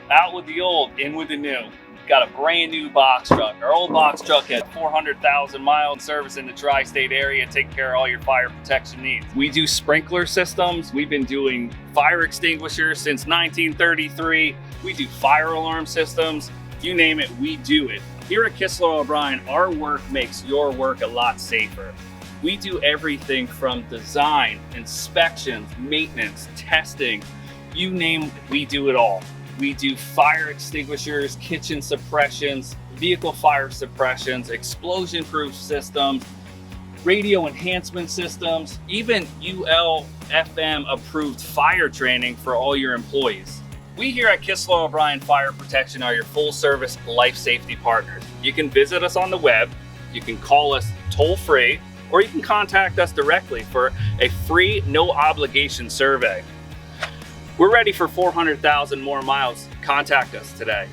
Out with the old, in with the new. Got a brand new box truck. Our old box truck had 400,000 miles service in the tri-state area, taking care of all your fire protection needs. We do sprinkler systems. We've been doing fire extinguishers since 1933. We do fire alarm systems. You name it, we do it. Here at Kistler O'Brien, our work makes your work a lot safer. We do everything from design, inspections, maintenance, testing, you name it, we do it all. We do fire extinguishers, kitchen suppressions, vehicle fire suppressions, explosion-proof systems, radio enhancement systems, even UL FM approved fire training for all your employees. We here at Kistler O'Brien Fire Protection are your full service life safety partners. You can visit us on the web, you can call us toll free, or you can contact us directly for a free, no obligation survey. We're ready for 400,000 more miles. Contact us today.